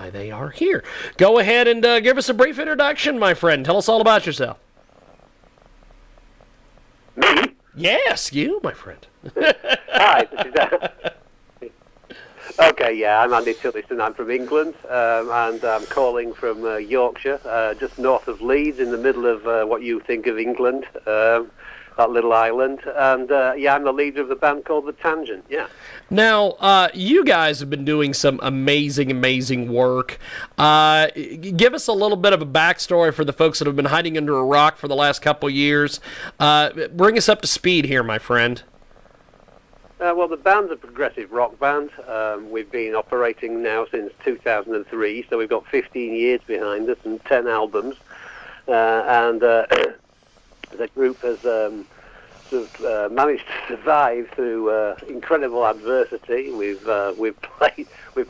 why they are here. Go ahead and give us a brief introduction, my friend. Tell us all about yourself. Me? Yes, you, my friend. Hi, this is Okay, yeah, I'm Andy Tillison. I'm from England, and I'm calling from Yorkshire, just north of Leeds, in the middle of what you think of England, that little island. And yeah, I'm the leader of the band called The Tangent, yeah. Now, you guys have been doing some amazing work. Give us a little bit of a backstory for the folks that have been hiding under a rock for the last couple years. Bring us up to speed here, my friend. Well, the band's a progressive rock band. We've been operating now since 2003, so we've got 15 years behind us and 10 albums. The group has managed to survive through incredible adversity. We've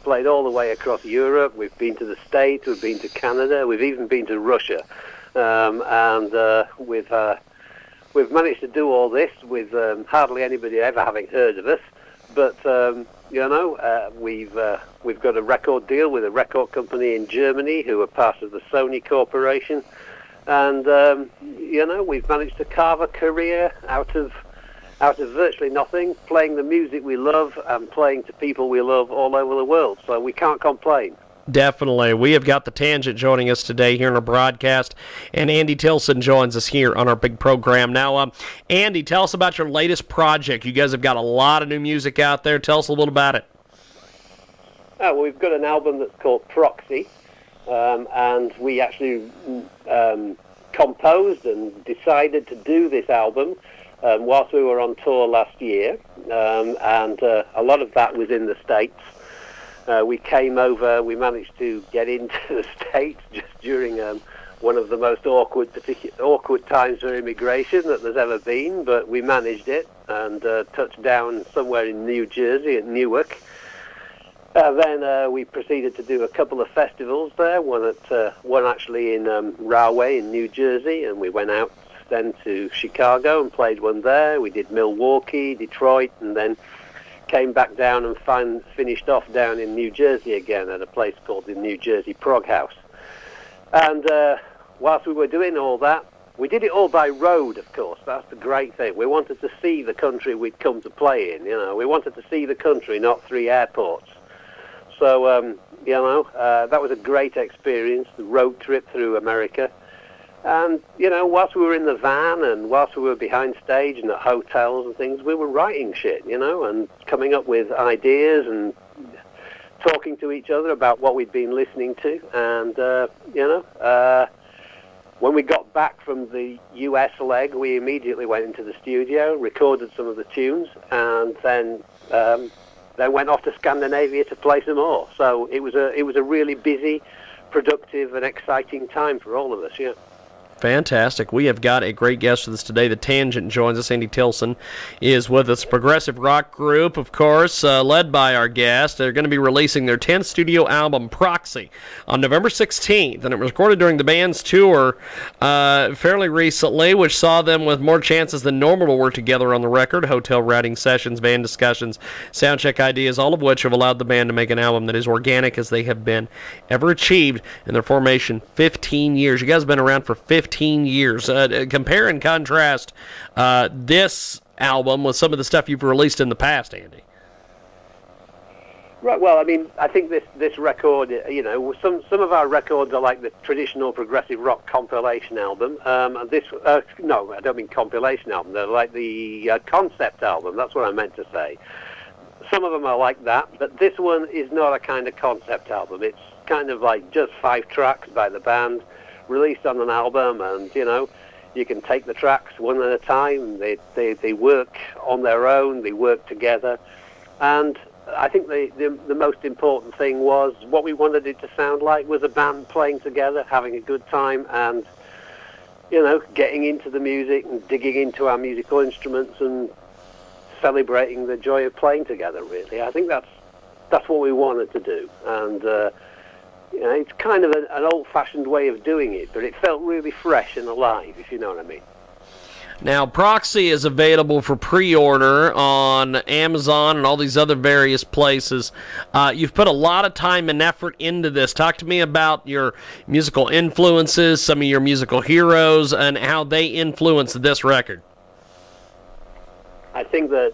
played all the way across Europe. We've been to the States. We've been to Canada. We've even been to Russia, we've managed to do all this with hardly anybody ever having heard of us. But we've got a record deal with a record company in Germany who are part of the Sony Corporation. And we've managed to carve a career out of virtually nothing, playing the music we love and playing to people we love all over the world. So we can't complain. Definitely. We have got The Tangent joining us today here in our broadcast, and Andy Tillison joins us here on our big program. Now, Andy, tell us about your latest project. You guys have got a lot of new music out there. Tell us a little about it. Well, we've got an album that's called Proxy. And we actually composed and decided to do this album whilst we were on tour last year, and a lot of that was in the States. We came over, we managed to get into the States just during one of the most awkward times for immigration that there's ever been, but we managed it and touched down somewhere in New Jersey at Newark. Then we proceeded to do a couple of festivals there, one actually in Rahway in New Jersey, and we went out then to Chicago and played one there. We did Milwaukee, Detroit, and then came back down and finished off down in New Jersey again at a place called the New Jersey Prog House. And whilst we were doing all that, we did it all by road, of course. That's the great thing. We wanted to see the country we'd come to play in. We wanted to see the country, not 3 airports. So, that was a great experience, the road trip through America. And, whilst we were in the van and whilst we were behind stage and at hotels and things, we were writing shit, and coming up with ideas and talking to each other about what we'd been listening to. And, when we got back from the US leg, we immediately went into the studio, recorded some of the tunes, and then went off to Scandinavia to play some more. So it was a really busy, productive, and exciting time for all of us. Yeah. Fantastic. We have got a great guest with us today. The Tangent joins us. Andy Tillison is with us. Progressive rock group, of course, led by our guest. They're going to be releasing their 10th studio album, Proxy, on November 16th. And it was recorded during the band's tour fairly recently, which saw them with more chances than normal to work together on the record. Hotel writing sessions, band discussions, soundcheck ideas, all of which have allowed the band to make an album that is organic as they have been ever achieved in their formation 15 years. You guys have been around for 15 years. Compare and contrast this album with some of the stuff you've released in the past, Andy. Right. Well, I mean, I think this record, some of our records are like the traditional progressive rock compilation album. And this, no, I don't mean compilation album. They're like the concept album. That's what I meant to say. Some of them are like that, but this one is not a kind of concept album. It's kind of like just 5 tracks by the band, released on an album, and you can take the tracks one at a time. They work on their own, they work together, and I think the most important thing was what we wanted it to sound like was a band playing together, having a good time, and getting into the music and digging into our musical instruments and celebrating the joy of playing together. Really, I think that's what we wanted to do, and it's kind of an old-fashioned way of doing it, but it felt really fresh and alive, if you know what I mean. Now, Proxy is available for pre-order on Amazon and all these other various places. You've put a lot of time and effort into this. Talk to me about your musical influences, some of your musical heroes, and how they influenced this record. I think that,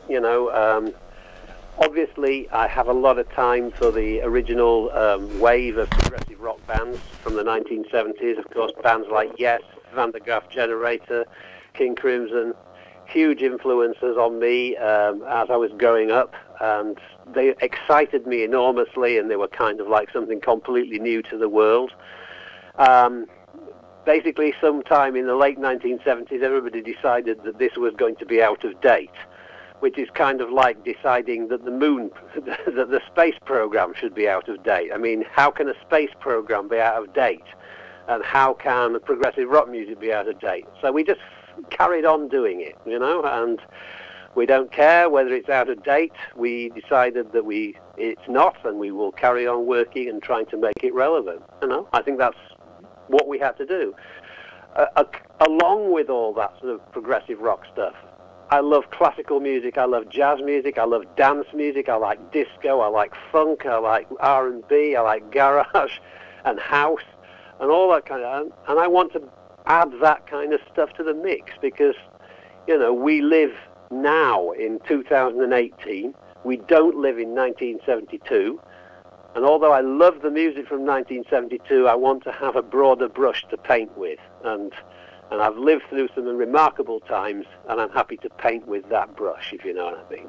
obviously I have a lot of time for the original wave of progressive rock bands from the 1970s. Of course, bands like Yes, Van der Graaf Generator, King Crimson, huge influences on me as I was growing up, and they excited me enormously, and they were kind of like something completely new to the world. Basically, sometime in the late 1970s, everybody decided that this was going to be out of date, which is kind of like deciding that that the space program should be out of date. I mean, how can a space program be out of date? And how can progressive rock music be out of date? So we just carried on doing it, and we don't care whether it's out of date. We decided that it's not, and we will carry on working and trying to make it relevant. I think that's what we had to do. Along with all that sort of progressive rock stuff, I love classical music, I love jazz music, I love dance music, I like disco, I like funk, I like R&B, I like garage and house and all that kind of, and I want to add that kind of stuff to the mix because, we live now in 2018, we don't live in 1972, and although I love the music from 1972, I want to have a broader brush to paint with, and I've lived through some remarkable times, and I'm happy to paint with that brush, if you know what I mean.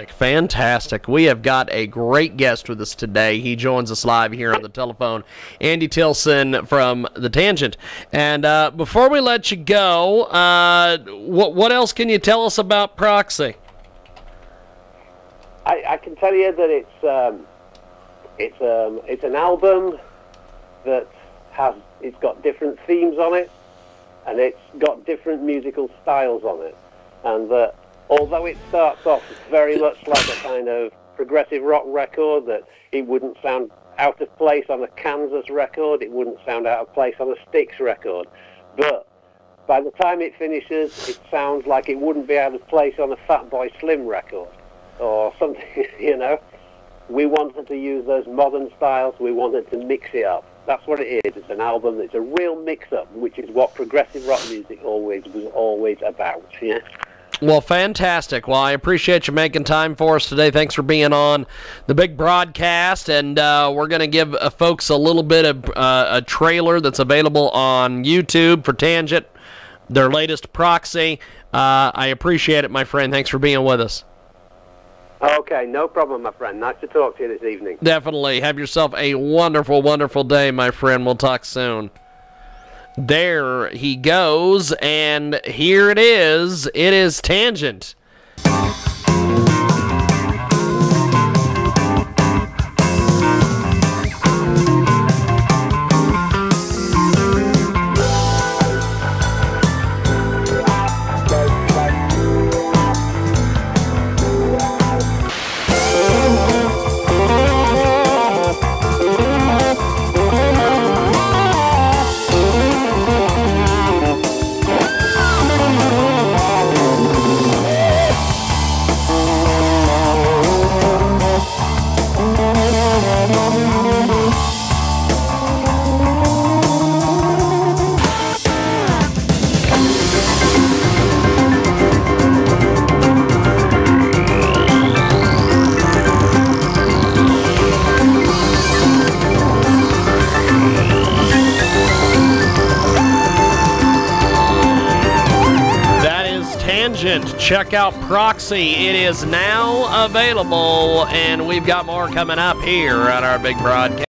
Fantastic. We have got a great guest with us today. He joins us live here on the telephone, Andy Tillison from The Tangent. And before we let you go, what else can you tell us about Proxy? I can tell you that it's an album that it's got different themes on it, and it's got different musical styles on it, and that although it starts off very much like a kind of progressive rock record, that it wouldn't sound out of place on a Kansas record, it wouldn't sound out of place on a Styx record, but by the time it finishes, it sounds like it wouldn't be out of place on a Fatboy Slim record or something. We wanted to use those modern styles, we wanted to mix it up. That's what it is. It's an album that's a real mix-up, which is what progressive rock music was always about. Yeah. Well, fantastic. Well, I appreciate you making time for us today. Thanks for being on the big broadcast, and we're going to give folks a little bit of a trailer that's available on YouTube for Tangent, their latest Proxy. I appreciate it, my friend. Thanks for being with us. Okay, no problem, my friend. Nice to talk to you this evening. Definitely. Have yourself a wonderful, wonderful day, my friend. We'll talk soon. There he goes, and here it is. It is Tangent. Check out Proxy. It is now available, and we've got more coming up here on our big broadcast.